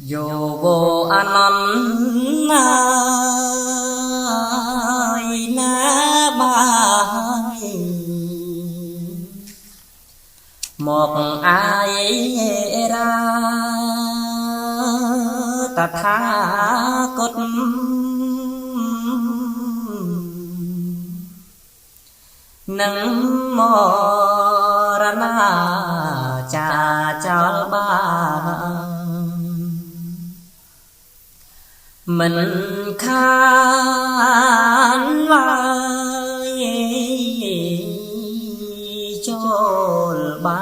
Yo vô anh ơi na bài một ai ra ta tha cốt nâng mô ra na cha cha ba mình khan vai cho ba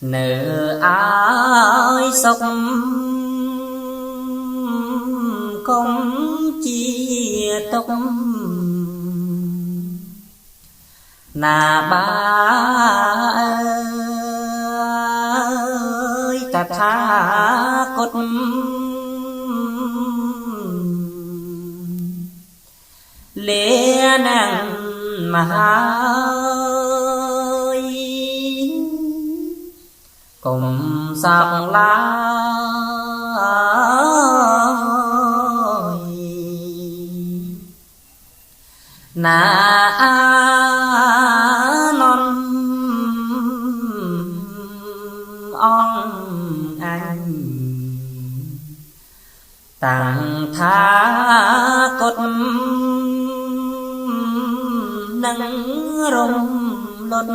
nợ ai sốc công chia tóc nà ba ơi ta tha cốt lẽ nàng mà ơi cùng sạc lá nà ông anh tặng tha cốt nắng rung lốt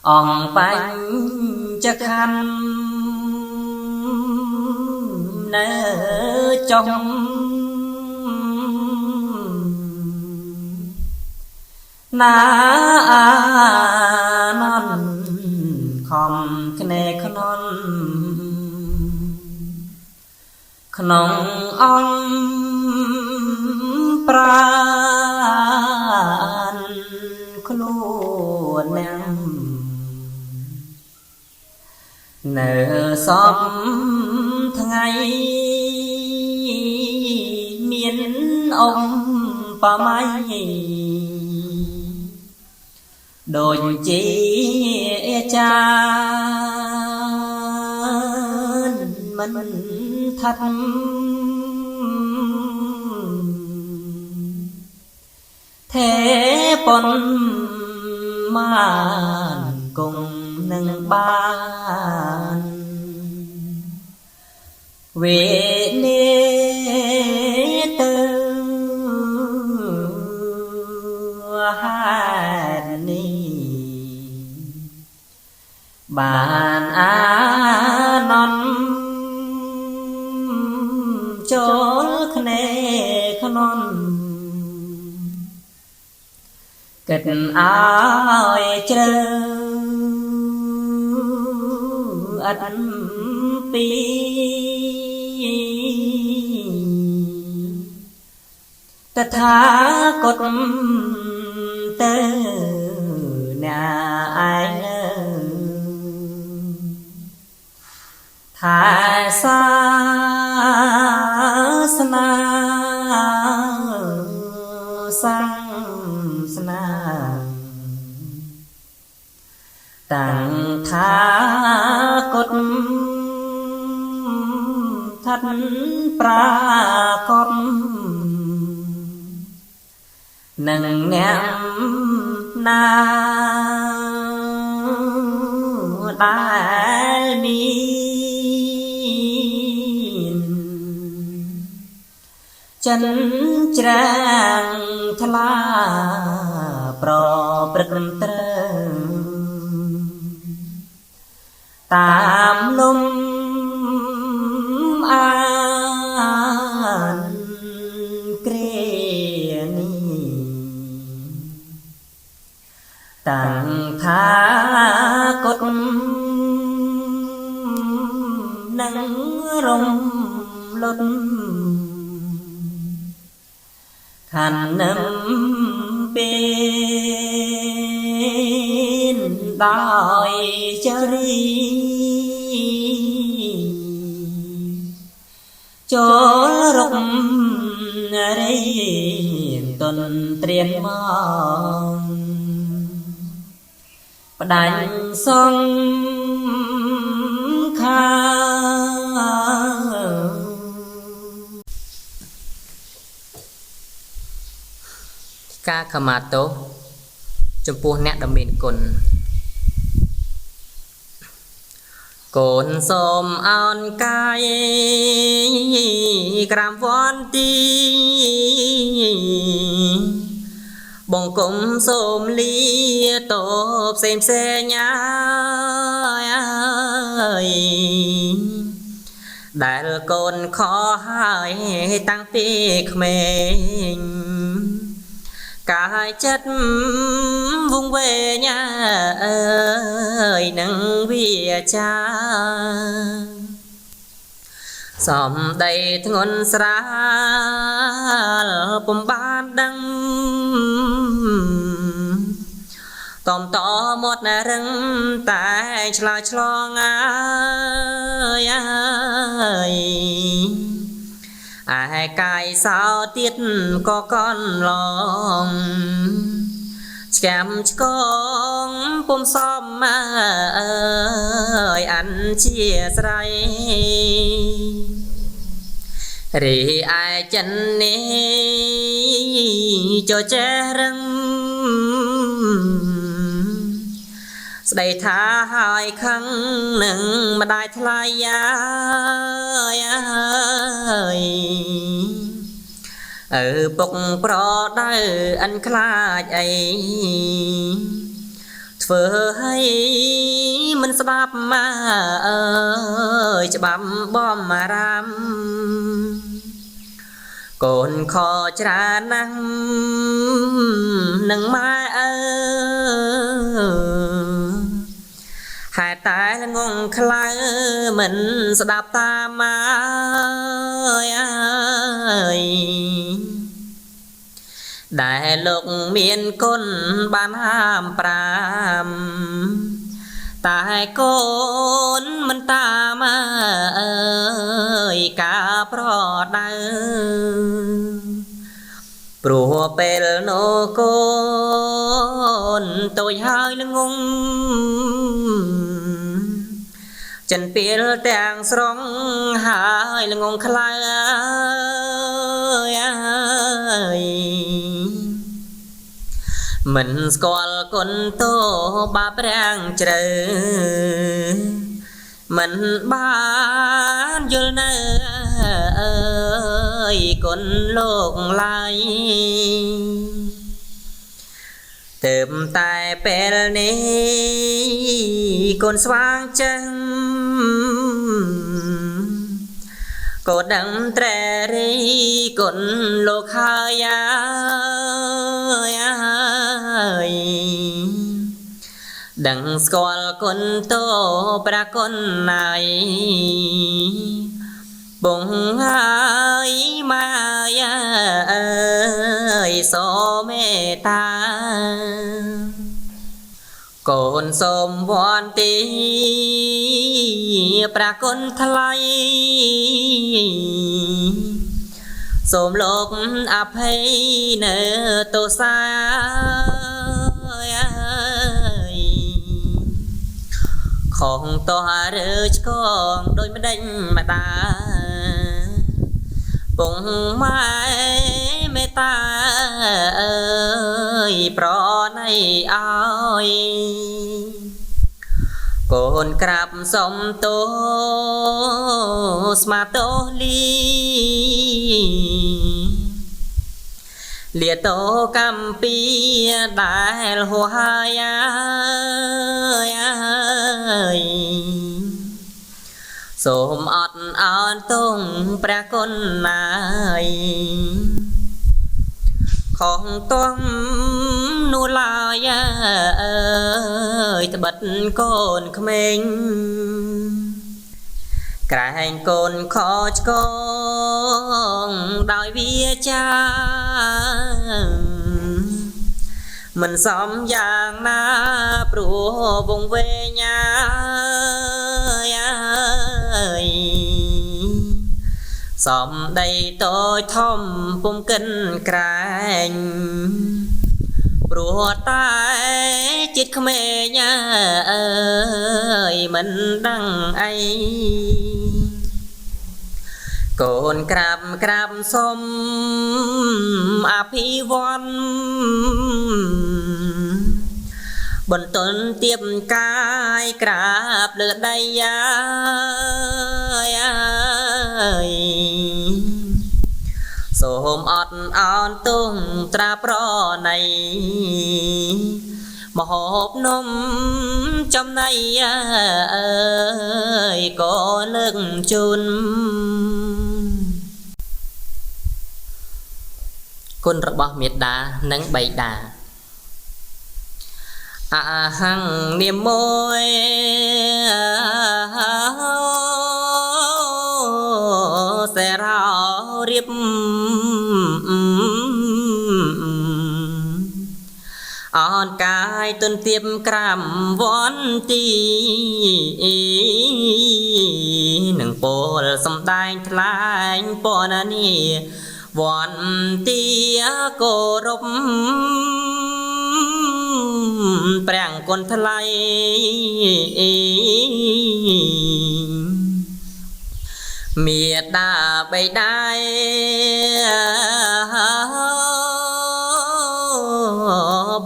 ông bánh chắc khăn nở trong na non không kene khnon khnon ông pran khluôn em nở xóm ngày miền ông pa mai đồn chi cha mình thật thế bọn màn cùng nâng ban về nê tư hát ni bàn á non chốn khné khnon kết ai chơi ắt pi ta tha cốt tơ nhà ai thà xa sana sang sana tặng tha cốt thật pra con nâng ném na đại miền chân trang thla pro prật trơ tam lum an kre ni tặng tha cốt nắng rung lốt khăn nấm bên đòi chơi chỗ rụng đây តនត្រៀនមក บดันทรงข้าការខមាទោសចំពោះអ្នកដ៏មានគុណកូនសូមអោនកាយក្រាមវន្ទីបង្គំសូមលាតោផ្សេងផ្សេងដែលកូនខហើយតាំងពីក្មេងកាយចិត្តវង្វេងនឹងវាចាសំដីធ្ងន់ស្រាលពុំបានដឹងតំតមាត់រឹងតែឆ្លើយឆ្លងឯកាយសោទៀតក៏កន់ឡងឆ្កាំឆ្កងពុំសមអានជាស្រ័យរីឯចិននេះចចេះរឹងស្ដីថាហើយខឹងនឹងម្ដាយថ្លៃពុកប្រដៅអិនខ្លាចអីធ្វើឲ្យមិនស្ដាប់ច្បាប់បំរាមកូនខច្រើនណាស់នឹងម៉ែហេតុតែល្ងងខ្លៅមិនស្ដាប់តាមដែលលោកមានគុណបានហាមប្រាមតែកូនមិនតាមការប្រដៅព្រោះពេលនោះកូនតូចហើយល្ងងចិនពេលទាំងស្រុងហើយល្ងងខ្លៅមិនស្គាល់គុណតោបាបរាំងជ្រៅមិនបានយល់នៅគុណលោកឡើយទើបតែពេលនេះគុណស្វាងចឹងក៏ដឹងត្រែរីគុណលោកហើយដឹងស្គាល់គុណតោប្រគុណណាយបងហើយម៉ែសូមមេត្តាកូនសូមវន្ទីប្រគុណថ្លៃសូមលោកអភ័យនៅទោសាខងតោះរើឆ្កងដោយម្ដេចម្ដាពងម៉ែមេត្តាប្រណីឲ្យកូនក្រាបសុំទោស្មាទោលីលាតោកម្ពីដែលហួហើយសូមអត់អន់ទងព្រះគុណណាយខងតំនោះឡើយត្បិតកូនក្មេងក្រែងកូនខឆ្កងដោយវាចាមិនសមយ៉ាងណាព្រោះវង្វេងសំដីតូចធំពុំកិនក្រែងព្រ ព្រោះតែចិត្តក្មេងអើយមិនដឹងអីកូនក្រាបសុំអភិវ័នបន្ទន់ទៀបកាយក្រាបលើដីសូមអត់អន់ទុំត្រាប្រណីមហូបនំចំណៃអើយក៏លើកជូនគុណរបស់មេត្តានិងបិតាអហង្នាមួយសេរោរៀបអនកាយទុនទៀបក្រាំវន្ទីនឹងពលសំដែងថ្លែងពណ៌នីវន្ទីគោរពប្រាំងគុណថ្លៃមេត្តាបិតា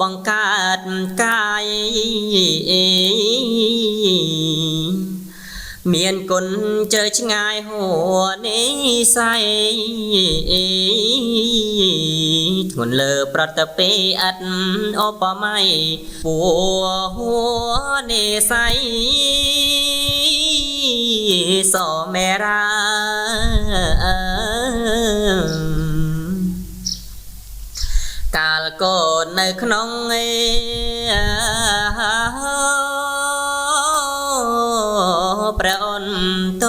បង្កើតកាយមានគុណជើឆ្ងាយហួនិស័យធ្ងន់លើប្រតពេអត់ឧបមាពួហួនិស័យសមេរាកាលកូននៅក្នុងព្រះអន្ត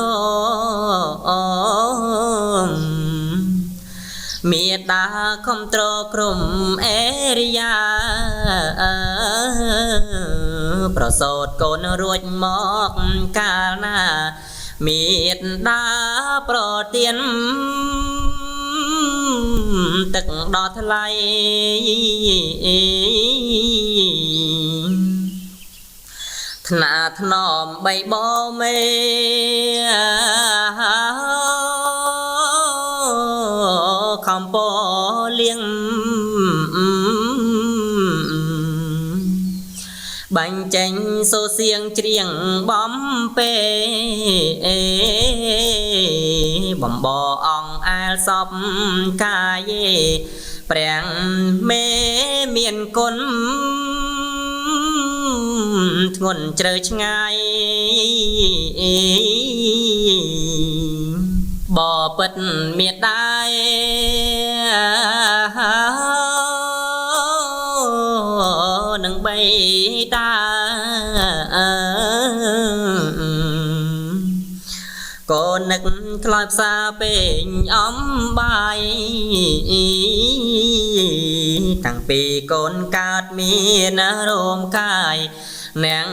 មេត្តាខំត្រក្រុមអេរិយាប្រសូតកូនរួចមកកាលណាមេត្តាប្រទានទឹកដល់ថ្លៃថ្នាថ្នមបីបមេខំពោលៀងបាញ់ចេញសូសៀងច្រៀងបំពេបំបអង្គអែលសពកាយប្រាំងមេមានគុណធ្ងន់ជ្រៅឆ្ងាយបពិតមេត្តានឹងបិតាកូននឹកថ្លៃផ្សារពេញអំបាយតាំងពីកូនកើតមានរោមកាយអ្នក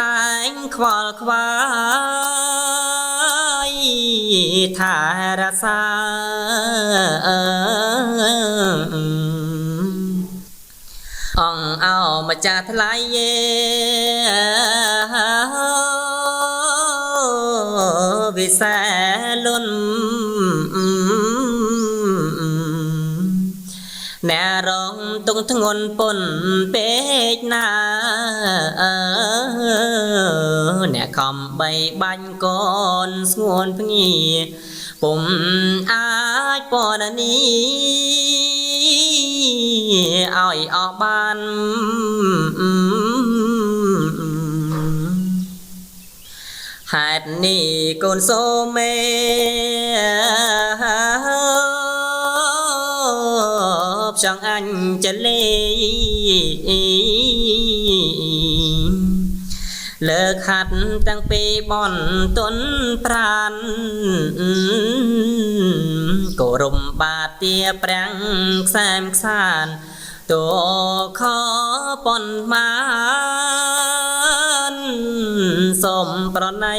តែងខ្វល់ខ្វាយថារសាអង្គអោម្ចាស់ថ្លៃវិសាលុនអ្នករងទុកធ្ងន់ពុនពេកណាអ្នកខំបីបាញ់កូនស្ងួនភ្ងាពុំអាចពណ៌នីឲ្យអស់បានហេតុនេះកូនសូមេចង់អញ្ជលីលើកហាត់តាំងពីបនទុនប្រានគោរមបាទាប្រាំងខ្សែមខ្សានតួខពនបានសូមប្រណី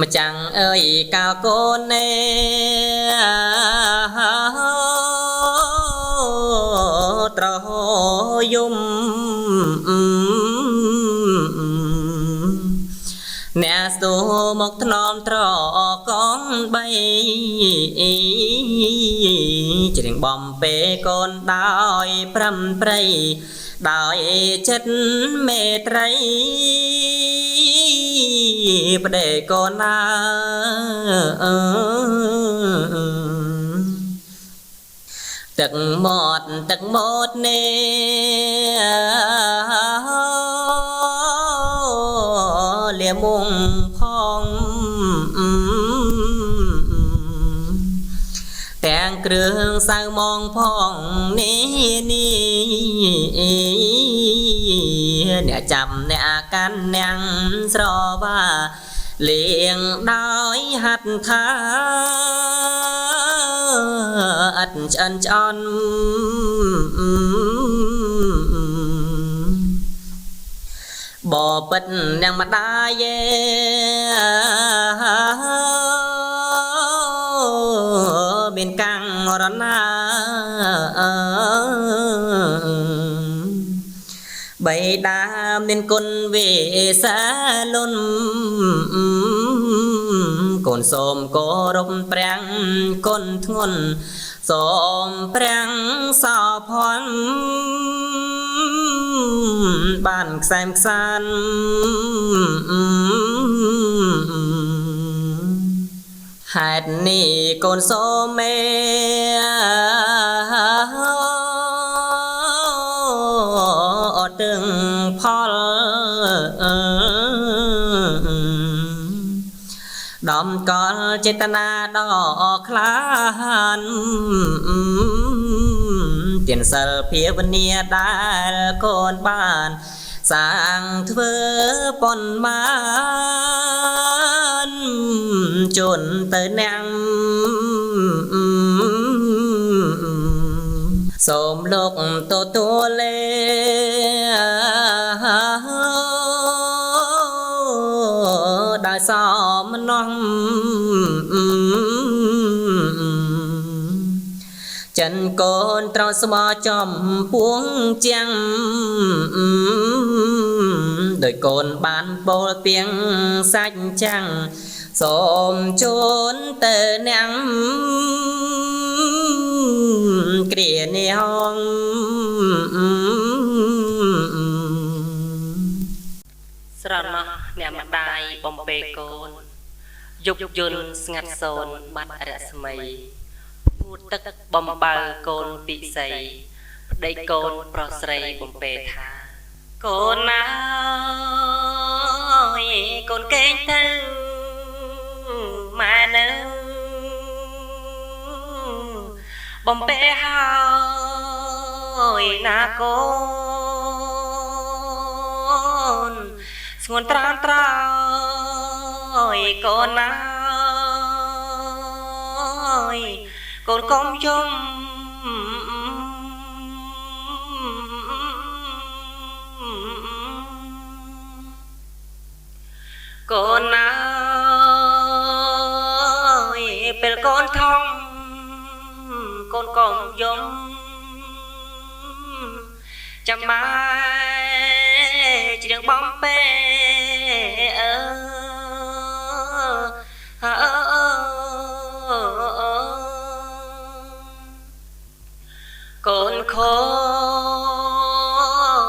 ម្ចាំងអើយកាលកូន ត្រយំអ្នកស្ទូមកថ្នមត្រកងបីច្រៀងបំពេកូនដោយព្រំព្រៃដោយចិត្តមេត្រីប្តីកូនណាទឹកមាត់នេះលាមុងផងទាំងគ្រឿងសៅមងផងនេះអ្នកចាំអ្នកកាន់អ្នកស្រវាលៀងដោយហាត់ថាអត់ឆ្អិនឆ្អន់បបិទ្ធអ្នកម្ដាយមានកាំងរណាបៃតាមានគុណវិសាលុនកូនសូមគោរពព្រះគុណធ្ងន់សូមព្រះសោភ័ណ្ឌបានខ្សែមខ្សានហេតុនេះកូនសូមមេអត់ទាំងផលដំកល់ចេតនាដ៏ក្លាហានទានសិលភាវនាដែលកូនបានសាងធ្វើប៉ុន្មានជន់ទៅអ្នកសូមលោកទទួលលេដោយសមនោះចិនកូនត្រូវស្មោចំពួងជាងដោយកូនបានពោលទៀងសាច់ចាំងសូមជូនទៅអ្នកគ្រានេះហងស្រណោះអ្នកម្ដាយបំពេកូនយុគយន្តស្ងាត់សូនបាត់រស្មីពួតទឹកបំបើកូនពិសីប្តីកូនប្រុសស្រីបំពេថាកូនអើយកូនកេងទៅម៉ែនៅបំពេហើយណាកូនស្ងួនត្រានត្រើយកូនណាយកូនកុំយំកូនណាពេលកូនធំកូនកុំយំចាំម៉ែច្រៀងបំពេកូនខូ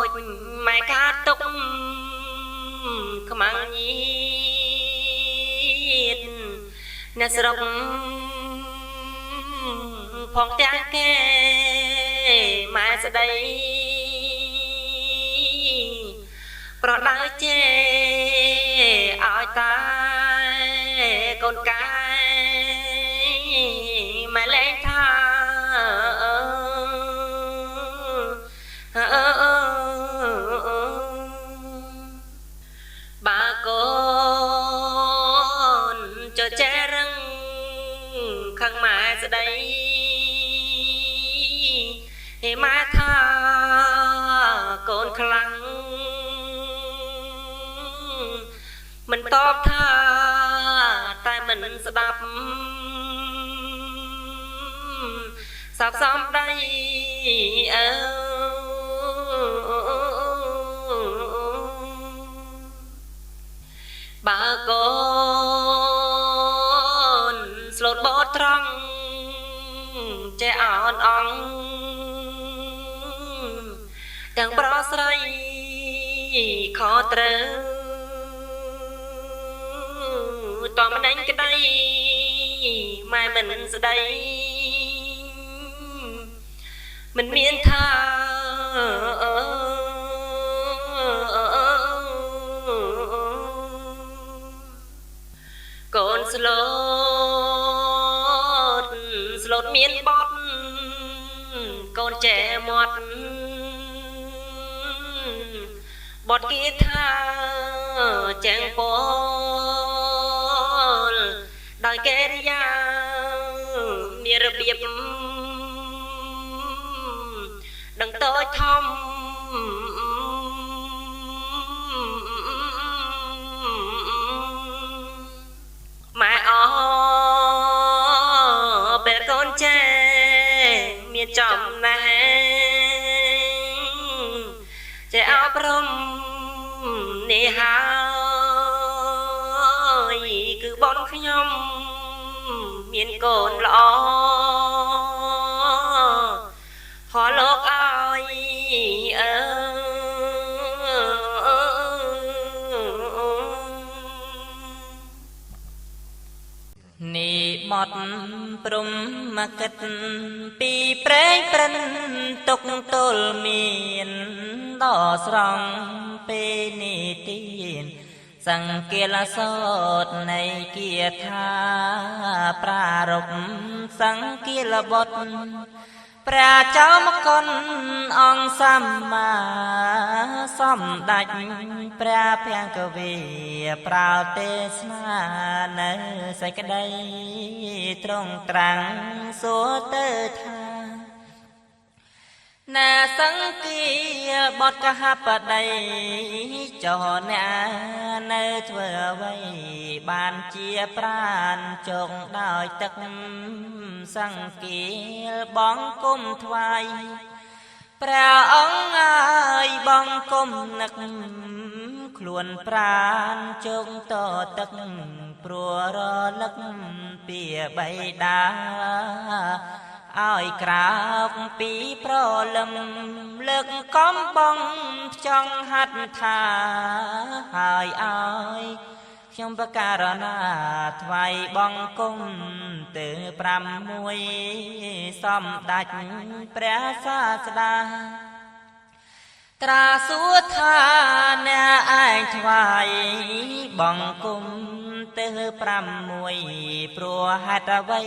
ចម៉ែកាទុកខ្មាំងញៀតអ្នកស្រុកផងទាំងគេម៉ែស្ដីប្រដៅជេឲ្យតាកូនកាយម៉ែលែងថាបើកូនចចេះរឹងខាងម៉ែស្ដីម៉ែថាកូនខ្លាំងមិនតបថាតែមិនស្ដាប់ សាប់សំដីអើបើកូនស្លូតបោត្រង់ចេះអន់អងទាំងប្រស្រីខត្រូវតម្ដេចក្ដីម៉ែមិនស្ដីមិនមានថាកូនស្លូតមានបត់កូនចែមាត់បត់គេថាចាំងពោលដោយកិរិយាមានរបៀបដឹងតូចធំម៉ែអពេលកូនចែមានចំណែចេះអប់រំនេះហើយគឺបងខ្ញុំមានកូនល្អខលោកឲ្យអើនេះបត់ព្រំមកកិតពីប្រេងព្រិនទុកទល់មានដល់ស្រង់ពេលនេះទៀនសង្កេលសោតនៃគាថាប្រារព្ធសង្កេលបុត្រព្រះចៅមកុនអង្គសម្មាសម្ដេចព្រះភង្គវីប្រោទេសនានៅសេចក្ដីត្រង់ត្រាំងសួរទៅថាណាសង្គាបតកហបដីចោអ្នកនៅធ្វើអ្វីបានជាប្រានជងដោយទឹកសង្គាបងគុំថ្វាយព្រះអង្គអើយបងគុំនឹកខ្លួនប្រានជងតទឹកព្រោះរលឹកពីបៃតាឲ្យក្រោកពីប្រលឹមលើកកំបងចង់ហាត់ថាហើយឲ្យខ្ញុំបការណាថ្វាយបង្គំទៅ6សម្ដេចព្រះសាស្តាត្រាសួរថាអ្នកឯងថ្វាយបង្គំទៅ6ព្រោះហេតុអ្វី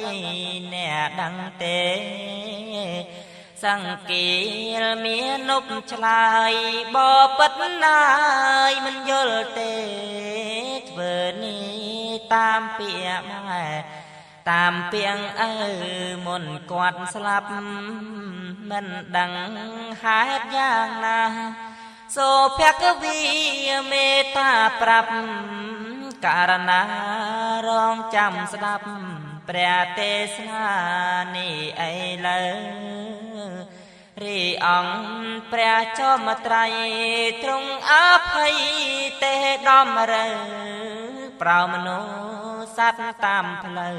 អ្នកដឹងទេសង្កេលមានប់ឆ្លើយបបិទ្ធណាយមិនយល់ទេធ្វើនេះតាមពាក្យម៉ែតាមពាងឪមុនគាត់ស្លាប់មិនដឹងហេតុយ៉ាងណាសូភគវីមេត្តាប្រាប់ករណារងចាំស្ដាប់ព្រះទេសនានេះឥឡូវរីអង្គព្រះចោមត្រៃទ្រង់អភ័យទេដំរើប្រោមនុស្សសត្វតាមផ្លូវ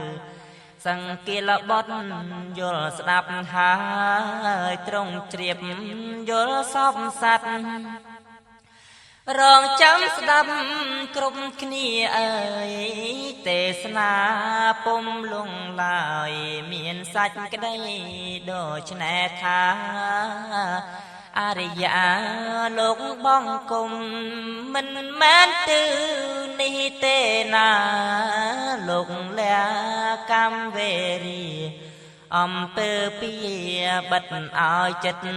សង្កេលបុត្រយល់ស្ដាប់ហើយទ្រង់ជ្រាបយល់សពសត្វរងចាំស្ដាប់គ្រប់គ្នាអើយទេសនាពុំលងឡើយមានសាច់ក្ដីដូច្នេះថាអរិយាលោកបងគុំមិនមែនទិសនេះទេណាលោកលះកម្មវេរីអំពើពីបិទឲ្យចិត្ត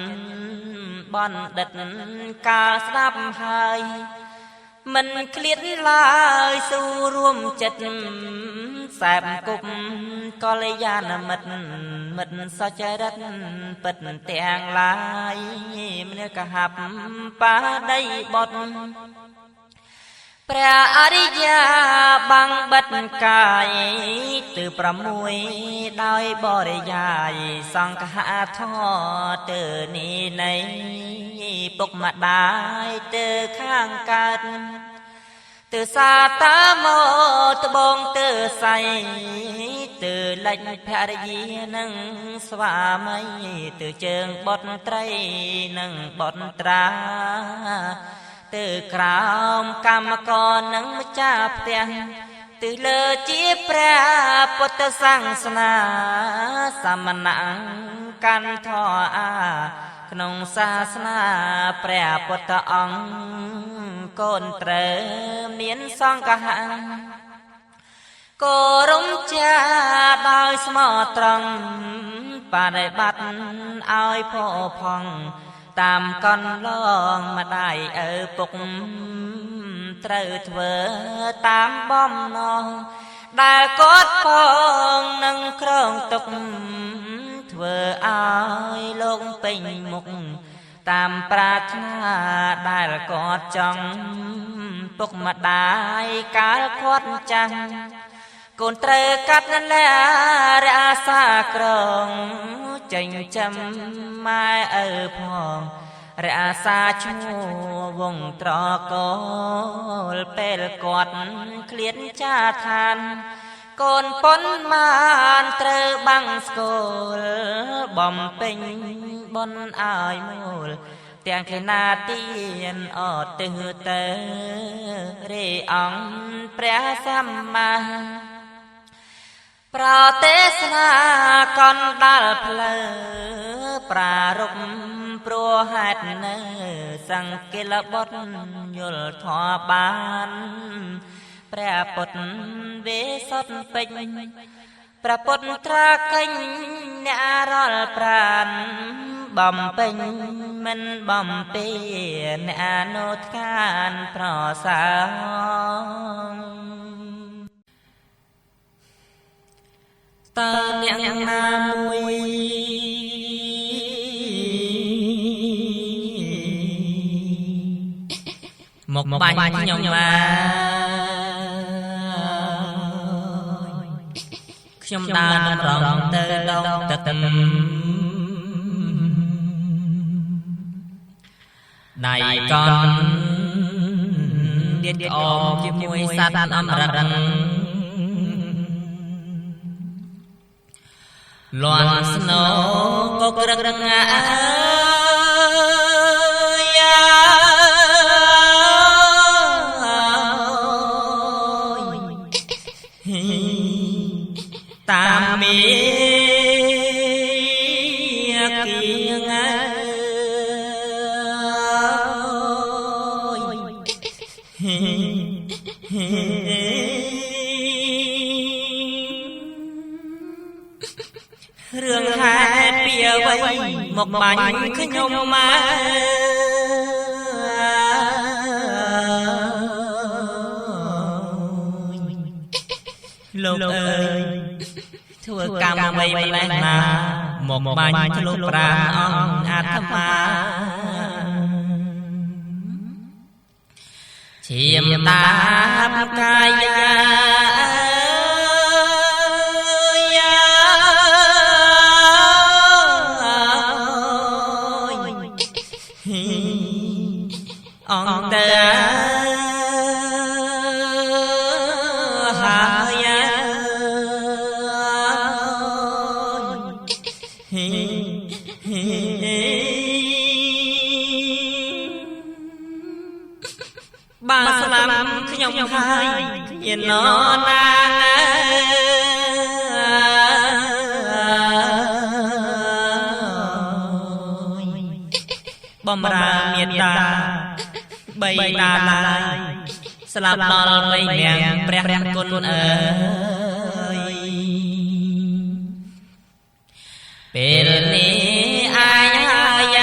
បណ្ឌិតកាលស្ដាប់ហើយមិនឃ្លាតឡើយស៊ូរួមចិត្តសែបគប់កល្យាណមិត្តមិត្តសច្ចរិតពិតទាំងឡាយម្នាក់កហាប់បាដីបុត្រ ព្រះអរិយាបាំងបិទកាយទើប6ដោយបរិយាយសង្ឃៈធម៌ទើនេះនៃពុកម្ដាយទើខាងកើតទើសាតាមកត្បងទើសៃទើលិចភរិយានឹងស្វាមីទើជើងបុត្រីនឹងបុត្រាទើក្រោមកម្មករនឹងម្ចាស់ផ្ទះទើលើជាព្រះពុទ្ធសាសនាសមណៈកាន់ធរអាក្នុងសាសនាព្រះពុទ្ធអង្គកូនត្រូវមានសង្ឃៈគោរមចាដោយស្មោះត្រង់បដិបត្តិឲ្យផោផង់តាមកន្លងម្ដាយឪពុកត្រូវធ្វើតាមបំណងដែលគាត់ផងនឹងក្រងទុកធ្វើឲ្យលោកពេញមុខតាមប្រាថ្នាដែលគាត់ចង់ពុកម្ដាយកាលគាត់ចាស់កូនត្រូវកាត់លារក្សាក្រងចេញចាំម៉ែឪផងរក្សាឈ្មោះវងត្រកូលពេលគាត់ឃ្លានចាឋានកូនប៉ុនបានត្រូវបាំងស្គលបំពេញបុណ្យឲ្យមូលទាំងខេណាទៀនអត់ទិសទៅរេអង្គព្រះសម្មាប្រទេសនាកណ្ដាលផ្លូវប្រារព្ធព្រោះហេតុនៅសង្កិលបុត្រយល់ធម៌បានព្រះពុទ្ធវេសុទ្ធពេញព្រះពុទ្ធត្រាកិញអ្នករាល់ប្រានបំពេញមិនបំពេអ្នកអនុថ្កានប្រសើរតើអ្នកណាមួយមកបាញ់ខ្ញុំខ្ញុំដើរតម្រង់ទៅដងទឹកដៃកនទៀតក្អមជាមួយសត្វអមរិតលន់ស្នោក៏ក្រឹកងាតាមមេគៀងរឿងហេតុពីអ្វីមកបាញ់ខ្ញុំមកលោកអើយធ្វើកម្មអ្វីម្លេះណាមកបាញ់ធ្លុះប្រាណអង្គអាត្មាឈាមតាបកាយាអង្គតើបាស្លាប់ខ្ញុំហើយយានណាបំរើមេត្តាបីតាឡើយស្លាប់ដល់បីមាំងព្រះគុណអើយពេលនេះអាយហើយ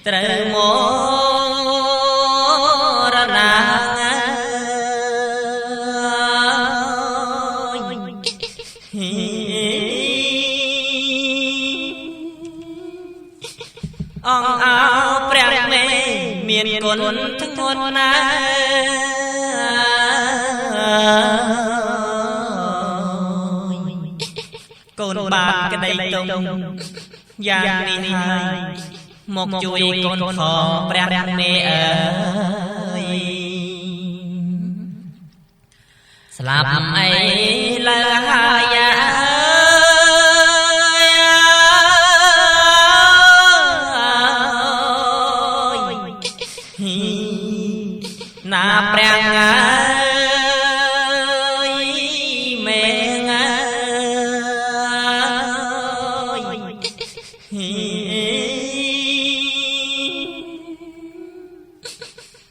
ត្រូវមរណា មានគុណធ្ងន់ណាកូនបានក្តីទុំយ៉ាងនេះហើយមកជួយកូនផងព្រះមេអើយស្លាប់អីលើហើយណាព្រះអើយមេងអើយ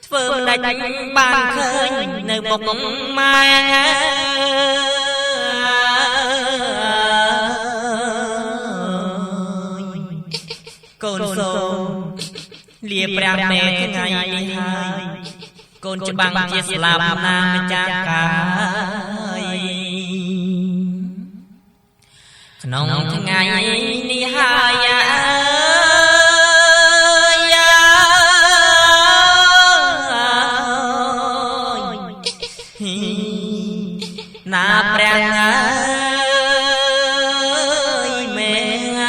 ធ្វើមិនដាច់បានឃើញនៅមុខម៉ែកូនសូមលាព្រះមេថ្ងៃនេះហើយកូនច្បាំងជាស្លាប់ណាម្ចាស់កាយក្នុងថ្ងៃនេះហើយណាព្រះអើយមេអើ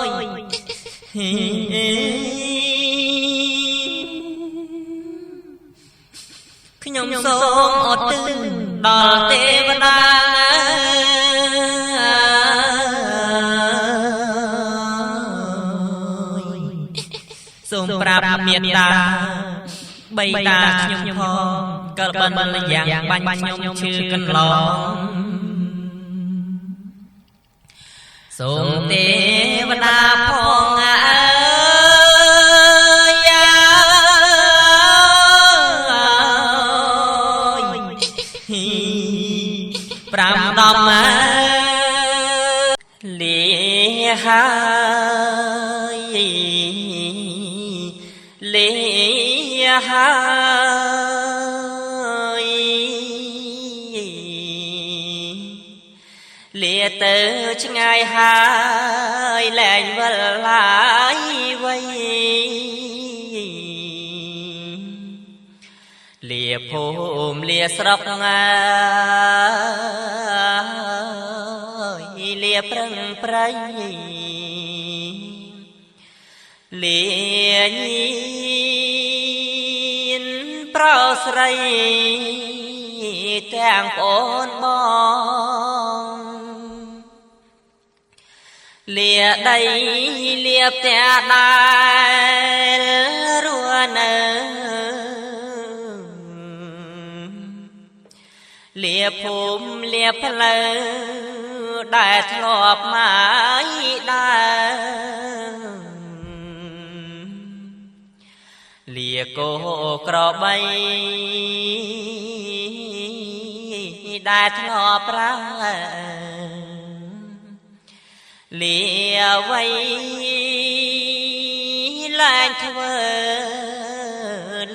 យខ្ញុំសូមអត់ទិនដល់ទេវតាសូមប្រាប់មេត្តាបៃតាខ្ញុំផងកលបិនយ៉ាងបាញ់ខ្ញុំឈឺកន្លងសូមទេវតាផងអើយប្រាំដំលីហើយលីហើយលាទៅឆ្ងាយហើយលែងវិលឡាយវៃលាភូមិលាស្រុកលាប្រឹងប្រៃលាញៀនប្រស្រីទាំងអូនបងលាដីលាផ្ទះដែលរស់នៅលាភូមិលាផ្លូវដែលធ្លាប់មកដើរលាគោក្របីដែលធ្លាប់ប្រើលាអ្វីឡើងធ្វើ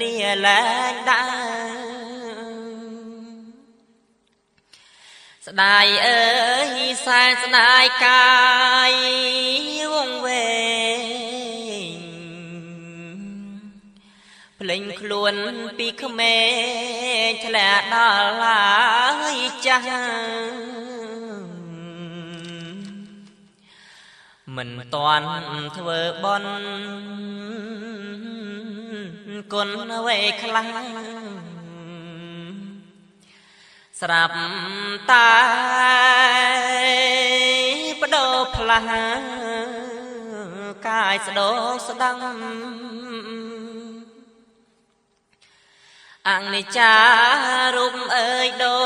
លាឡើងដើរស្ដាយអើយសែនស្ដាយកាយវងវែងភ្លេងខ្លួនពីក្មេងធ្លាក់ដល់ឡើយចាស់មិនតាន់ធ្វើបន់គុណអ្វីខ្លះស្រាប់តែបដោផ្លាស់កាយស្ដោស្ដាំអង្និច្ចារូបអើយដូ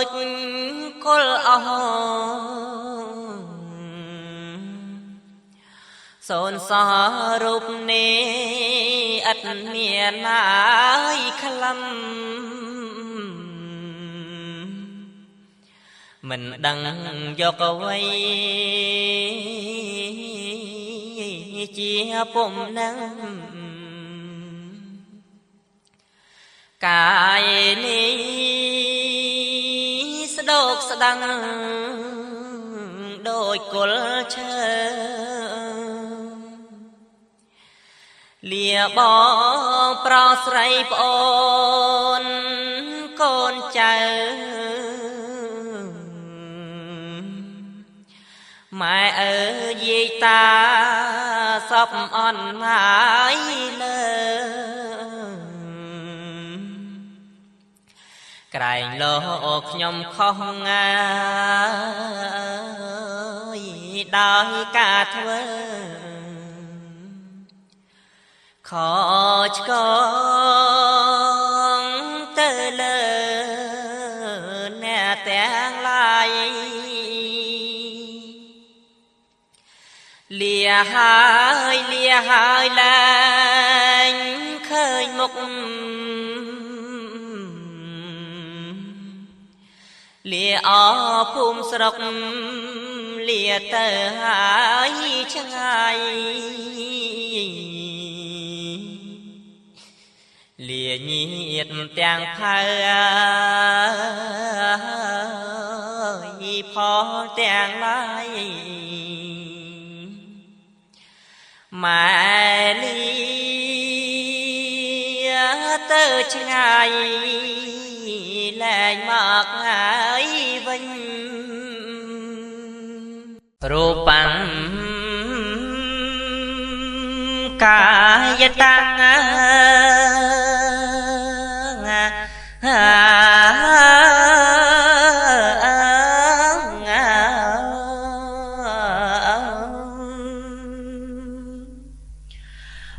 ចគល់អស់សូនសរូបនេះឥតមានណាយខ្លឹមមិនដឹងយកអ្វីជាពុំនឹងកាយនេះស្ដោកស្ដាំដូចគល់ឈើ លាបងប្រស្រីប្អូនកូនចៅម៉ែអើយាយតាសពអន់ហើយលើក្រែងលោកខ្ញុំខុសងាយដោយការធ្វើខឆ្កងទៅលើអ្នកទាំងឡាយលាហើយលែងឃើញមុខលាអភូមិស្រុកលាទៅហើយឆ្ងាយលាញាតទាំងផៅផលទាំងឡាយម៉ែលាទៅឆ្ងាយលែងមកហើយវិញរូបាំងកាយតាំង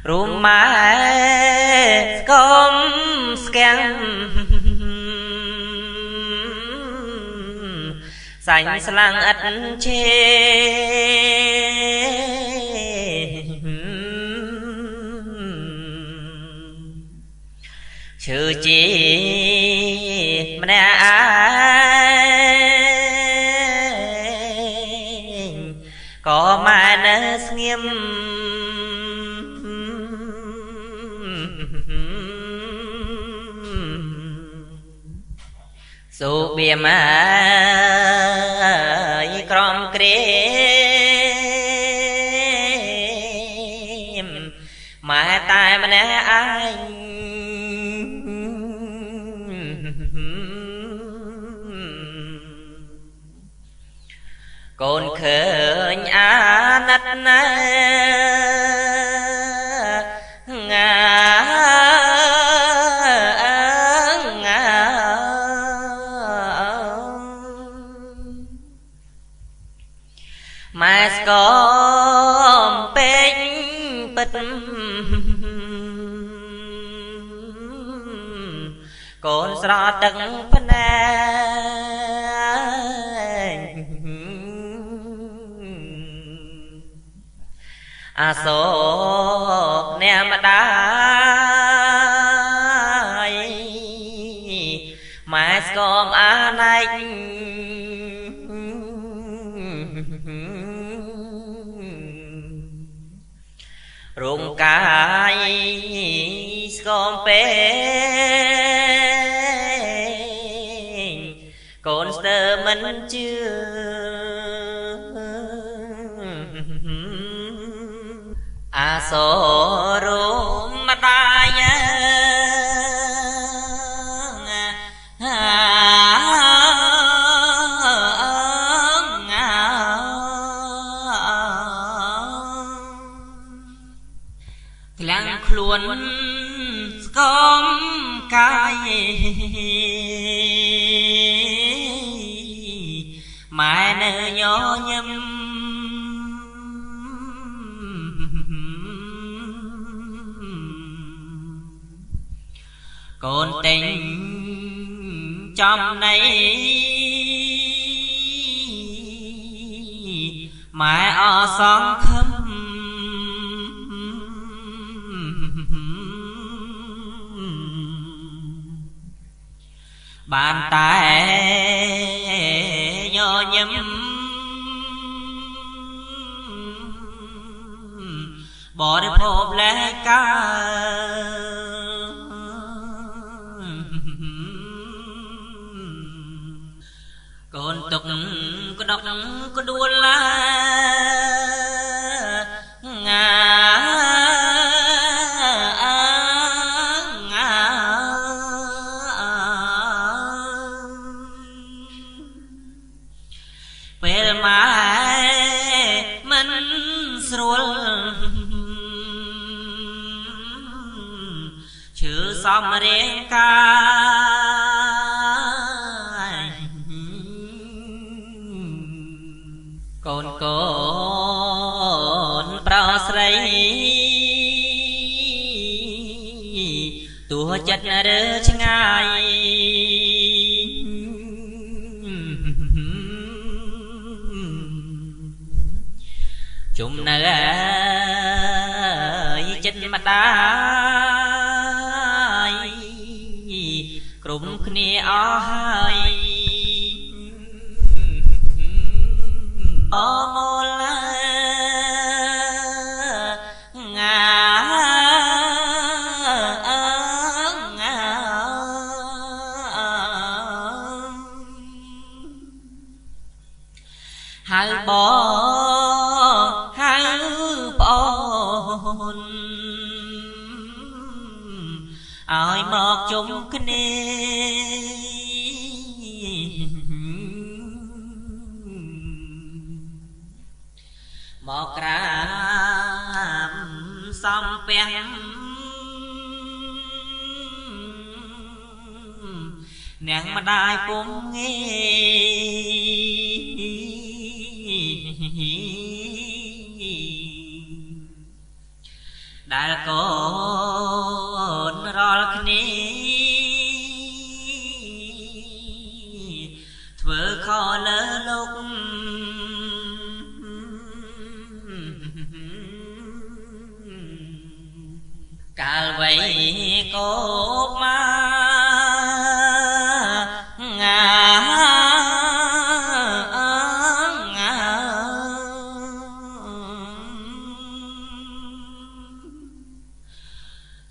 រូម៉ែស្គមស្គាំងសាញ់ស្លាំងឥតជេឈឺជីម្នាក់ឯងក៏ម៉ែនៅស្ងៀមសូបៀមក្រំក្រែមម៉ែតែម្នាក់ឯងកូនឃើញអាណិតណាម៉ែស្គមពេញពិតកូនស្រោទឹកភ្នែកអាសូរអ្នកម្ដាយម៉ែស្គមអាណែករំកាយស្គមពេងកូនស្ទើរមិនជឿអាសូរម្ដាយក្លាំងខ្លួនស្គមកាយម៉ែនៅញញឹមកូនទិញចំណៃម៉ែអសង្ឃឹមបានតែញញឹមបរិភោគលែកាកូនទុកក្តុកក្ដួលឡាងា ម៉ែមិនស្រួលឈឺសំរាងកាយកូនកូនប្រស្រីទោះចិត្តរើឆ្ងាយជុំនៅចិត្តម្ដាយក្រុមគ្នាអស់ហើយអមលងាហៅបងហៅប្អូនឲ្យមកជុំគ្នាមកក្រាបសំពះនាងម្ដាយពុំងាដែលកូនរាល់គ្នាធ្វើខលើលោកកាលវ័យកោមកងា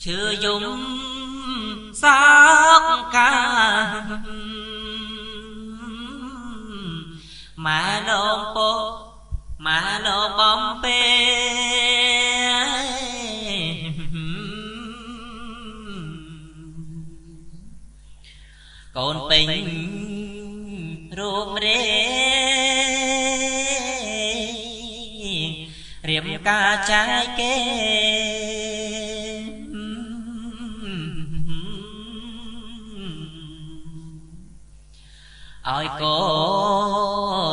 ឈឺយំសោកកាម៉ែលំពោម៉ែលំបំពេកូនពេញរូបរាងរៀបការចាយគេឲ្យកូ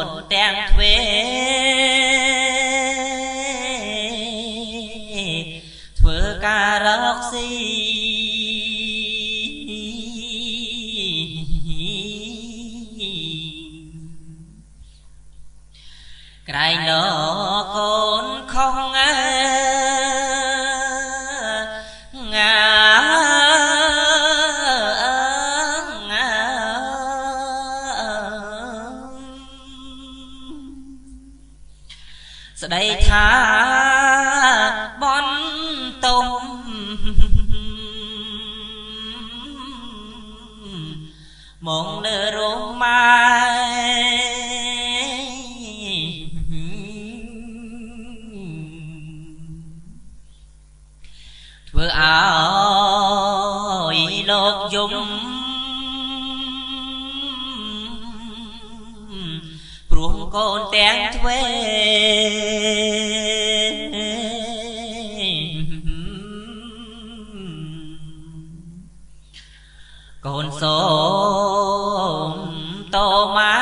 នទាំងទ្វេធ្វើការរកស៊ីក្រែងលកូនខុសងាស្ដីថាបនទុំមកលើរោងម៉ែធ្វើឲ្យលោកយំព្រោះកូនទាំងទ្វេកូនសូមតម៉ែ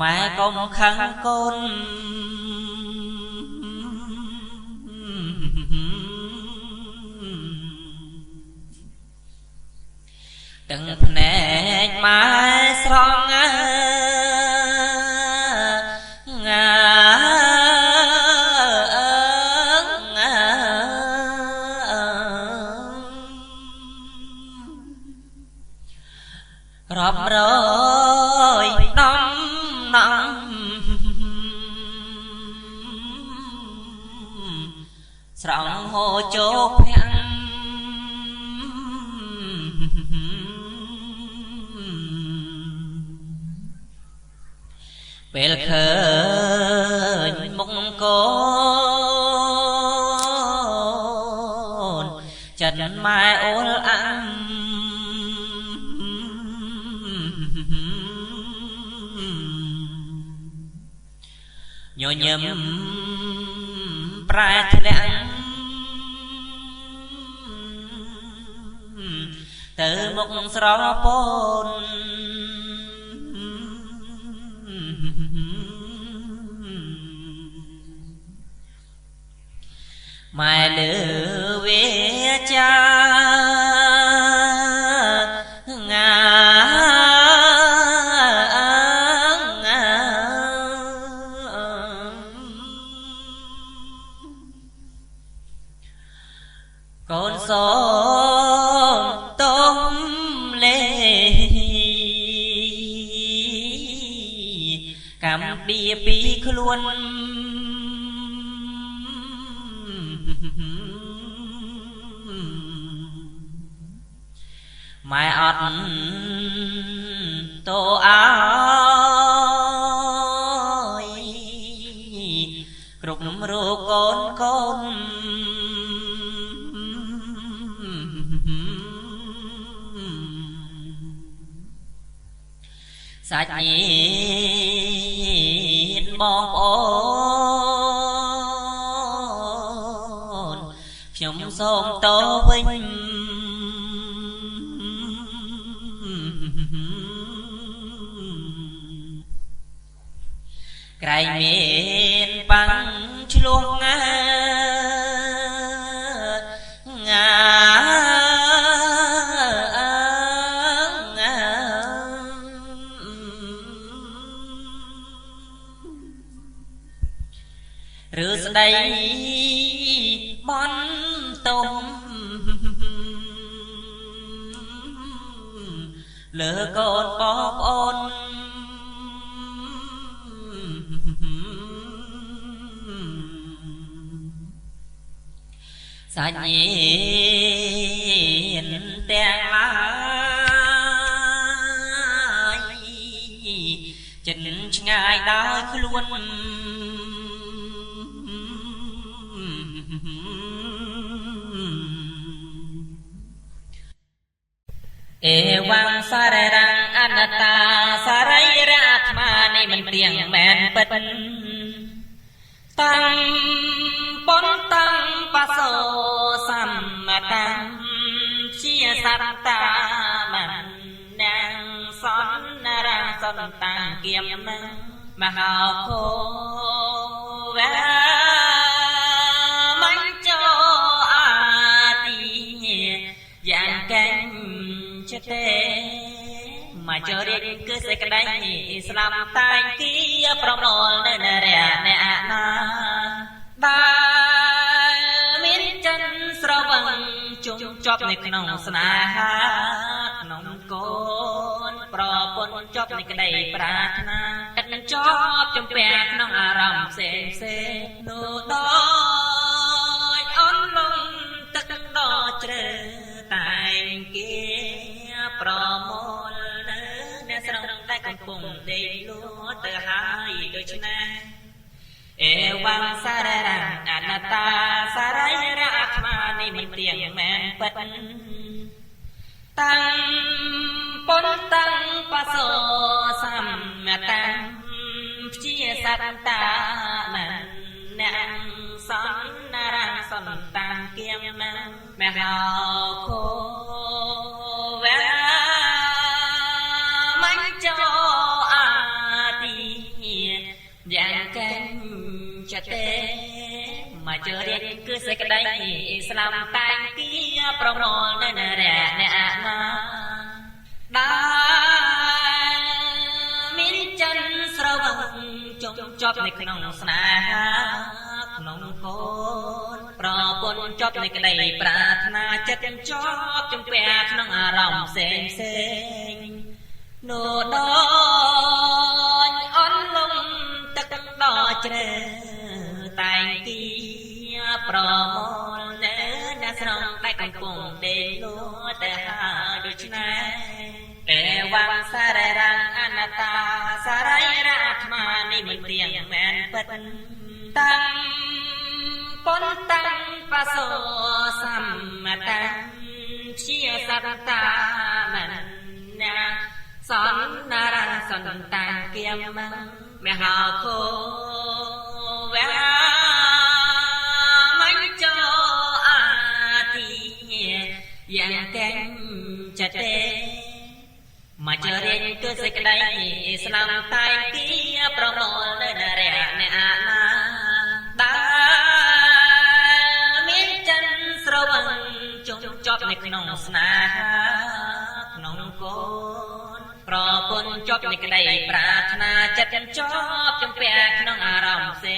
ម៉ែកុំខឹងកូនទាំងភ្នែកម៉ែស្រងងារាប់រយដំណំស្រង់ហូរជោគភាំងពេលឃើញមុខកូនចិត្តម៉ែអូលអាំ ញញឹមប្រែធ្លាក់ទៅមុខស្រពនម៉ែលើវាចាងាកូនសូមទុំលេកំបៀពីខ្លួនម៉ែអត់តោអើយគ្រប់រោគកូនសាច់ញាតិបងប្អូនខ្ញុំសូមតវិញក្រែងមានបាំងឆ្លោះងាឬស្ដីបន់ទុំលើកូនបងប្អូនសាច់ញាតិទាំងឡាយចិនឆ្ងាយដោយខ្លួនអេវ៉ាំងសាររੰអនត្តាសរិយអាត្មានេះមិនព្រៀងមែនពិតតាំងប៉ុនតាំងបសោសម្បតាំជាសត្តាមិនណាំងសនរាសនតាំងគៀមនឹងមហោគោវេមិនចោអាទីយ៉ាងកែងចិត្តទេមកចរិតគឺសេចក្តីស្លាប់តែងគៀប្រមល់នៅនរៈអ្នកណាដែលមានចិនស្រវឹងជុំជាប់នៅក្នុងស្នេហាក្នុងកូនប្រពន្ធជាប់នៅក្តីប្រាថ្នាឥតជាប់ជំពាក់ក្នុងអារម្មណ៍ផ្សេងនោះដោយអន់លំទឹកដ៏ជ្រៅតែងគៀប្រមល់នៅអ្នកស្រុកដែលកំពុងដេកលក់ទៅហើយដូច្នេះអេវ៉ាំងសាររੰអនត្តាសរិយអាត្មានេះមិនព្រៀងមែនពិតតាំងប៉ុនតាំងបសោសម្បតាំជាសត្តាមិនណាំងសនរាសនតាំគៀមនឹងមហោគោវេមិនចោអាទីយ៉ាងកែងចិត្តទេមកចរិតគឺសេចក្តីស្លាប់តែងគៀប្រមល់នៅនរៈអ្នកណាដែលមានចិនស្រវឹងជុំជាប់នៅក្នុងស្នេហាក្នុងកូនប្រពន្ធជាប់នៅក្តីប្រាថ្នាចិត្តជាប់ជំពាក់ក្នុងអារម្មណ៍ផ្សេងនោះដោយអន់លំទឹកដ៏ជ្រៅតែងគៀប្រមល់នៅអ្នកស្រុកដែលកំពុងដេកលក់ទៅហើយដូច្នេះអេវ៉ាំងសាររੰអនត្តាសរិយអាត្មានេះមិនព្រៀងមែនពិតតាំងប៉ុនតាំងបសោសម្បតាំជាសត្តាមិនណាសនរាសនតាំគៀមមហោគោ មិនចូលអាទីយ៉ាងកែងចិត្តទេមកជរៀងគឺសេចក្តីស្នាមតែងគៀប្រមល់នៅនរៈអ្នកអាណាដែលមានចិនស្រវឹងជុំជាប់នៅក្នុងស្នេហាក្នុងកូនប្រពន្ធជាប់នៃក្តីប្រាថ្នាចិត្តជាប់ចំពាក់ក្នុងអារម្មណ៍ផ្សេ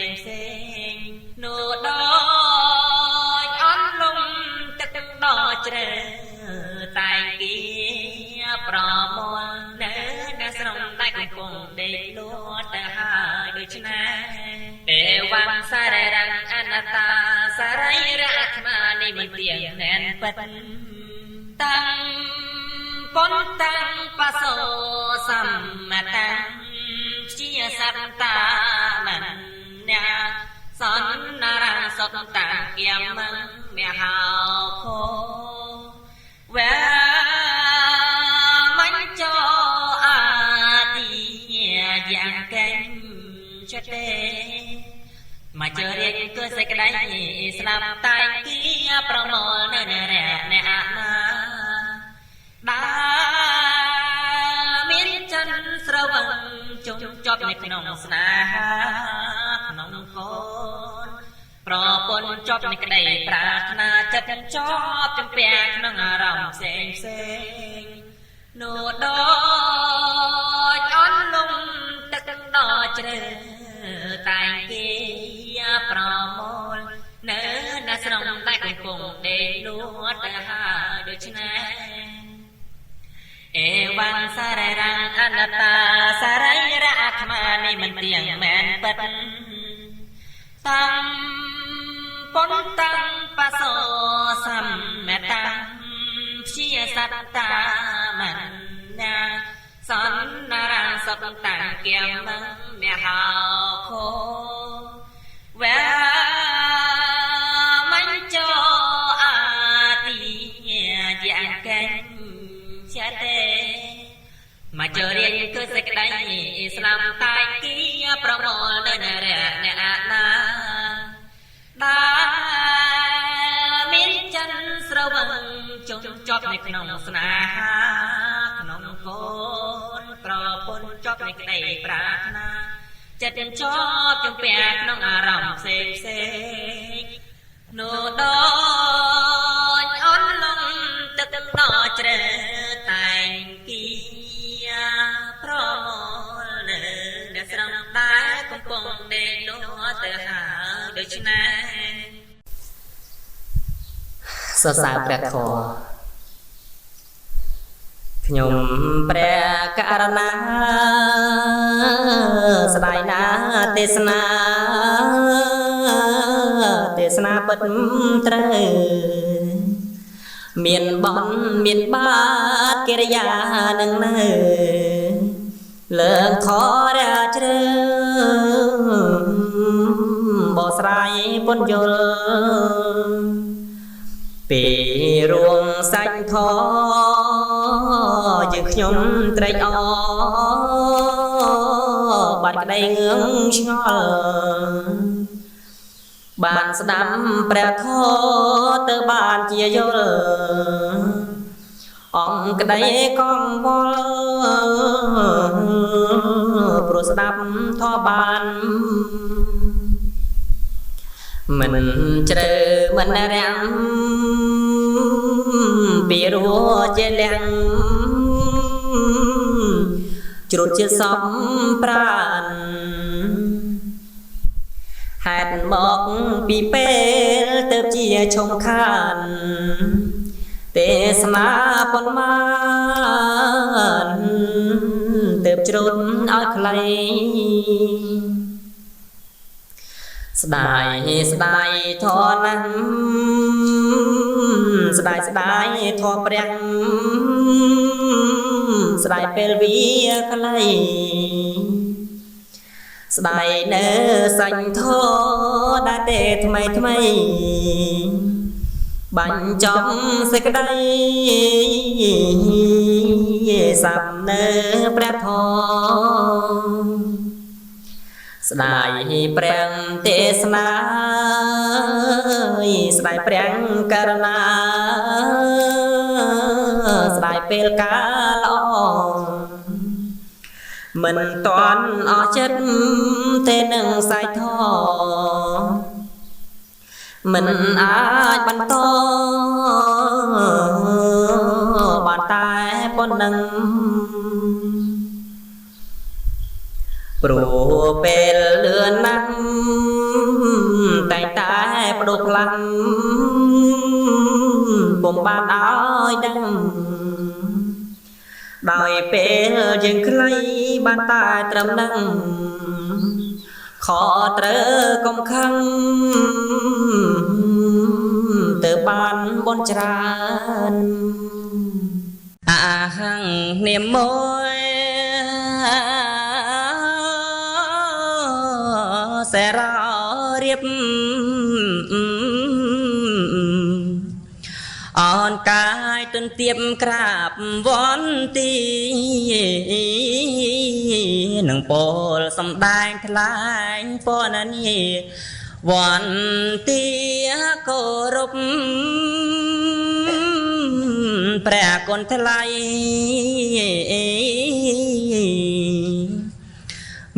ងនោះដូចអន់លំទឹកដល់ជ្រៅតែងគៀប្រមល់នៅអ្នកស្រុំតែកំពុងដេកលក់ទៅហើយដូច្នេះទេវងសាររងអនត្តាសរីរៈអាត្មានេះមិនទៀងណែនពិតតាំងប៉ុនតាំងបសោសម្មតាំងជាសត្តាមញ្ញាសន្នារងសតតាំងគៀមមហោខោវេមិនចូលអាទីយ៉ាងកែងចិត្តទេមកជរៀងគឺសេចក្តីស្នាមតែងគៀប្រមល់នៅនរៈអ្នកអាណាដែលមានចិនស្រវឹងជុំជាប់នៅក្នុងស្នេហាក្នុងកូនប្រពន្ធជាប់នៅក្តីប្រាថ្នាចិត្តជាប់ចំពាក់ក្នុងអារម្មណ៍ផ្សេងនោះដូចអន់លំទឹកដល់ជ្រៅតែងគៀប្រមល់នៅអ្នកស្រុំតែកំពុងដេកលក់ទៅហើយដូច្នេះអេវងសាររងអនត្តាសរីរៈអាត្មានេះមិនទៀងមែនពិតតាំងប៉ុនតាំងបសោសម្មតាំងជាសត្តាមញ្ញាសន្នារងសតតាំងគៀមមហោខោវេមិនចូលអាទីយ៉ាងកែងចិត្តទេមកជរៀងគឺសេចក្តីស្នាមតែងគៀប្រមល់នៅនរៈអ្នកអាណាដែលមានចិនស្រវឹងជុំជាប់នៅក្នុងស្នេហាក្នុងកូនប្រពន្ធជាប់នៅក្តីប្រាថ្នាចិត្តជាប់ចំពាក់ក្នុងអារម្មណ៍ផ្សេងនោះដូចអន់លំទឹកដល់ជ្រៅតែងគៀប្រមល់នៅអ្នកស្រុំដែលកំពុងដេកលក់ទៅហើយដូច្នេះសរសើរព្រះធម៌ខ្ញុំព្រះករណាស្ដាយណាទេសនាពិតត្រូវមានបនមានបាតកិរិយានឹងនៅលើកធរជ្រៅបោស្រ័យពុនយល់ពីរួមសាច់ធយើងខ្ញុំត្រេកអរបាត់ក្តីងឿងឆ្ងល់បានស្ដាប់ព្រះធម៌ទៅបានជាយល់អង្គក្តីកង្វល់ព្រោះស្ដាប់ធម៌បានមិនជ្រៅមិនរាំងពីរោជាលៀងជ្រុតជាសំប្រានហេតុមកពីពេលទៅជាឈុំខានទេសនាប៉ុន្មានទៅជ្រុតឲ្យខ្លីស្ដាយធរណាស់ស្ដាយធរព្រះស្ដាយពេលវាខ្លីស្ដាយនៅសាច់ធរដែលទេថ្មីបាញ់ចំសេចក្ដីសាប់នៅព្រះធម៌ ស្ដាយព្រះទេសនាស្ដាយព្រះករណាស្ដាយពេលកាលល្អមិនតាន់អស់ចិត្តទេនឹងសាយធមិនអាចបន្តបានតែប៉ុណ្ណឹងព្រោះពេលលឿនណាស់តែតែបដូរខ្លាំងបំបានឲ្យដឹងដោយពេលយើងខ្លីបានតែត្រឹមនឹងខត្រូវកុំខឹងទៅបានបនច្រើនអាហង្នាមមួយសេររៀបអនកាយទន្ទាបក្រាបវន្ទីនឹងពលសំដែងថ្លែងពណ៌នេះវន្ទីគោរពព្រះគុណថ្លៃ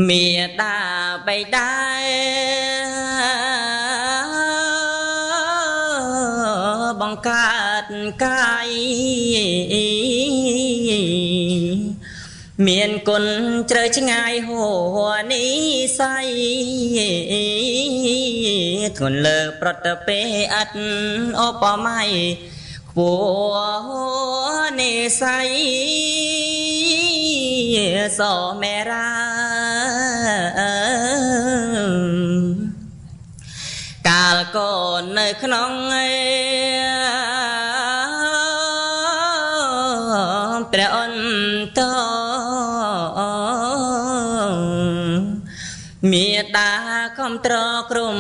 មេដាបៃតាបង្កើតកាយមានគុណជ្រៅឆ្ងាយហួនិស័យធ្ងន់លើប្រតពេអត់ឧបមាយខ្ពស់និស័យសមេរាកាលកូននៅក្នុងព្រះអន្តមេតាខំត្រក្រុម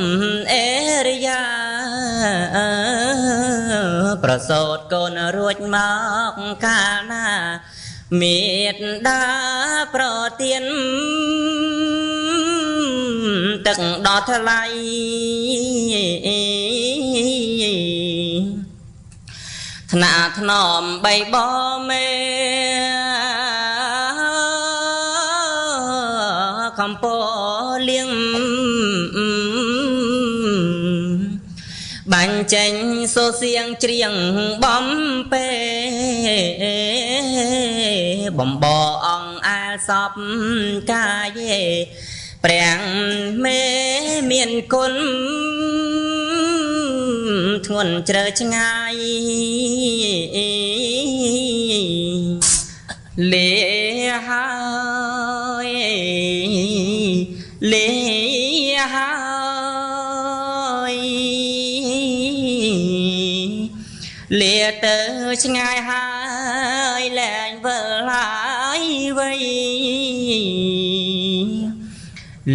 អេរិយាប្រសូតកូនរួចមកកាលណាមេតាប្រទានទឹកដល់ថ្លៃថ្នាក់ថ្នមបីបមេកំពលៀងបាញ់ចេញសូសៀងច្រៀងបំពេបំបអង្គអាលសពកាយព្រះមេមានគុណធ្ងន់ជ្រៅឆ្ងាយលេហើយលេហើយលាទៅឆ្ងាយហើយលែងវិលហើយវៃ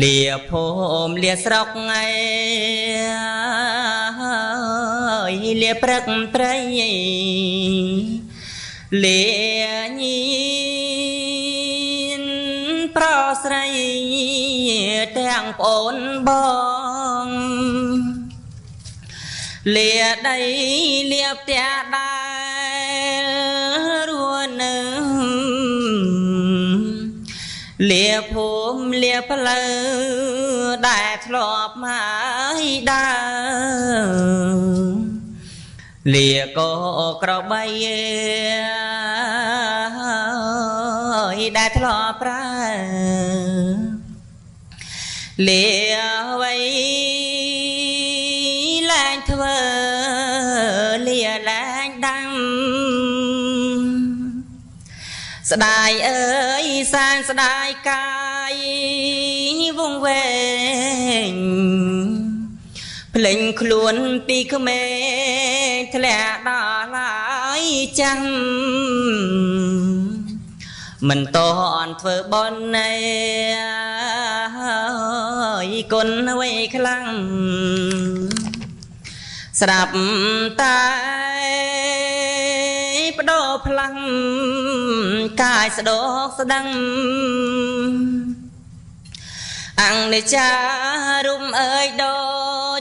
លាភូមិលាស្រុកឯលាព្រឹកព្រៃលាញីប្រស្រីទាំងប្អូនបងលាដីលាផ្ទះដែររួននៅលាភូមិលាផ្លូវដែលធ្លាប់មកដើរលាក៏ក្របីដែលធ្លាប់ប្រើលាអ្វីលែងធ្វើលាលែងដាំស្ដាយអើយសានស្ដាយកាយវង្វេងភ្លេងខ្លួនពីក្មេងធ្លាក់ដល់ហើយចាំមិនតន់ធ្វើបន់ណែគុណអ្វីខ្លាំងស្រាប់តែបដោផ្លាំងកាយស្ដោកស្ដឹង អង្គនិចារុំអើយដូ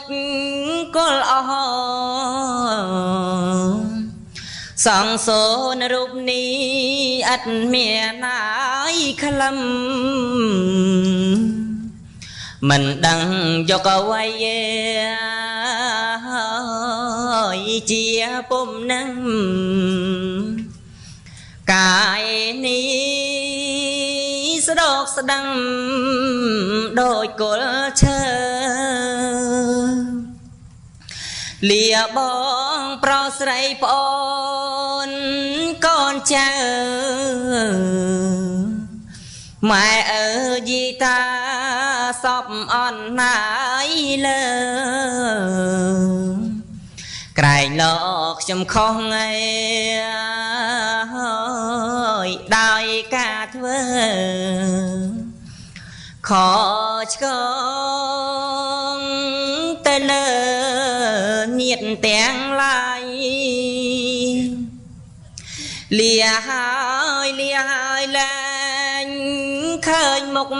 ចគល់អស់សង្សូនរូបនេះអត់មានហើយក្លឹមមិនដឹងយកអ្វីជាពុំនឹងកាយនេះស្ដោកស្ដាំដូចគល់ឈើលាបងប្រុសស្រីប្អូនកូនចៅម៉ែអើយីតាសពអន់ណាយលើក្រែងលោកខ្ញុំខុសឯដោយការធ្វើខឆ្កងទៅលើញាតទាំងឡាយលាហើយលែងឃើញមុខ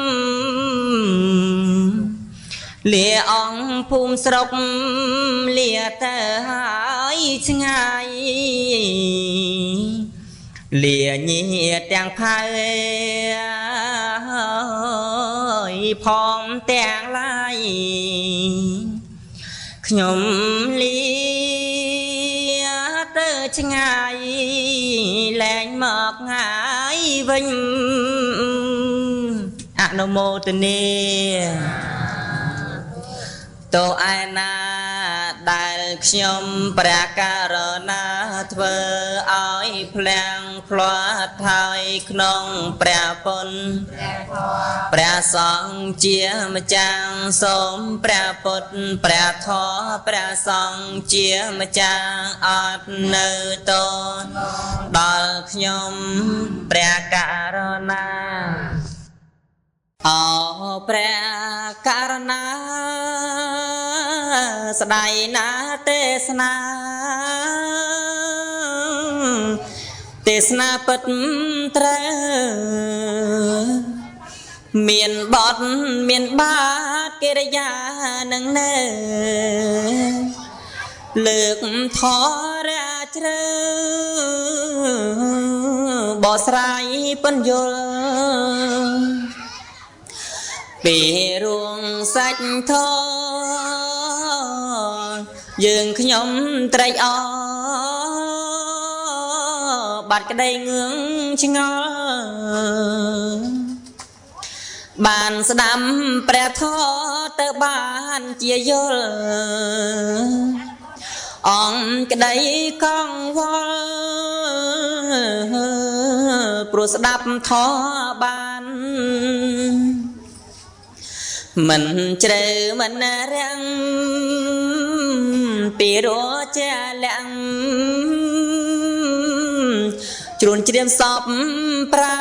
លាអង្គភូមិស្រុកលាទៅហើយឆ្ងាយលាញាតទាំងផៅផងទាំងឡាយខ្ញុំលាទៅឆ្ងាយលែងមកងាយវិញអនុមោទនាតើឯណាដែលខ្ញុំព្រះករុណាធ្វើឲ្យភ្លាំងផ្លាត់ហើយក្នុងព្រះពុនព្រះសង្ឃជាម្ចាស់សូមព្រះពុទ្ធព្រះធម៌ព្រះសង្ឃជាម្ចាស់អត់នៅតដល់ខ្ញុំព្រះករុណាអោព្រះករុណាស្ដាយណាទេសនាពិតត្រូវមានបទមានបាតកិរិយានឹងនៅលើកធរៈជ្រៅបោស្រាយពន្យល់ពីរួងសាច់ធយើងខ្ញុំត្រេកអរបាត់ក្តីងឿងឆ្ងល់បានស្ដាំព្រះធម៌ទៅបានជាយល់អង្គក្តីកង្វល់ព្រោះស្ដាប់ធម៌បានមិនជ្រៅមិនរាំងពីរជាលាំងជ្រួនជ្រាមសពប្រា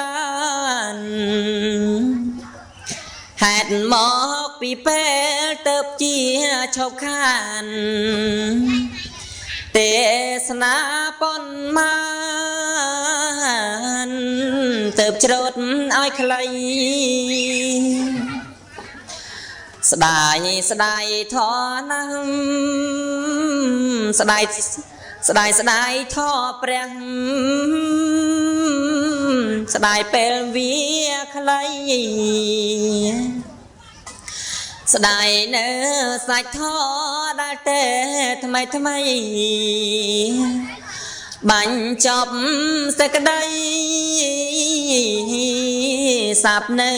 នហេតុមកពីពេលទៅជាឈប់ខានទេសនាប៉ុន្មានទៅច្រូតឲ្យខ្លីស្ដាយធរណាស់ស្ដាយធរព្រះស្ដាយពេលវាខ្លីស្ដាយនៅសាច់ធរដែលទេថ្មីបាញ់ចប់សេចក្ដីសាប់នៅ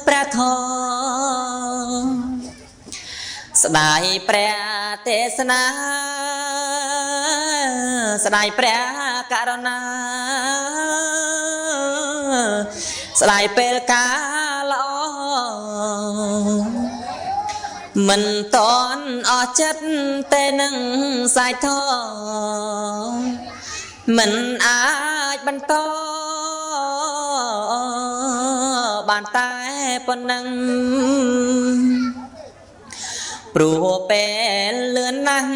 ព្រះធម៌ស្ដាយព្រះទេសនាស្ដាយព្រះករុណាស្ដាយពេលកាលល្អមិនតន់អស់ចិត្តតែនឹងសាយធម៌មិនអាចបន្តបានតែប៉ុណ្ណឹងព្រោះពេលលឿនណាស់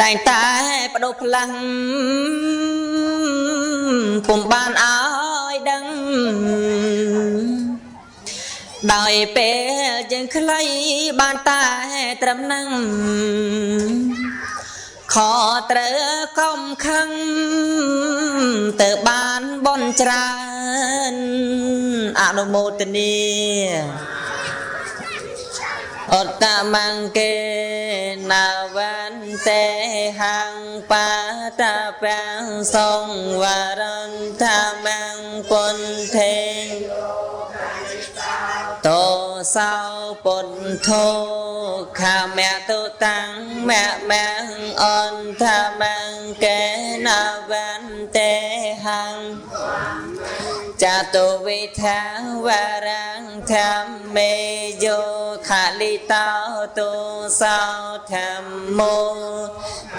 តែងតែបដូរផ្លាំងពុំបានឲ្យដឹង ដោយពេលយើងខ្លីបានតែត្រឹមនឹងខត្រូវកុំខឹងទៅបានបនច្រើនអនុមោទនាអត្តមង្កេណាវន្ទេហង្បាតាពាំងសងវរន្តមង្គុនធេតោសោពុទ្ធោខាមតុតាំងមមង្អន្តមង្កេណាវន្ទេហង្ចតុវិថាវរាំងធម្មេយោខាលិតោទុសោធម្មោ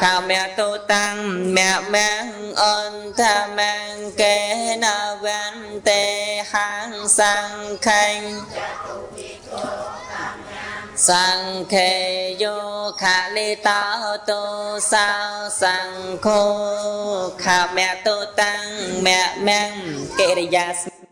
ខាមតុតាំងមមង្អន្តមង្កេណាវន្ទេហង្សង្ខេសង្ខេយោខាលិតោទុសោសង្ឃោខាមតុតាំងមមង្កិរិយា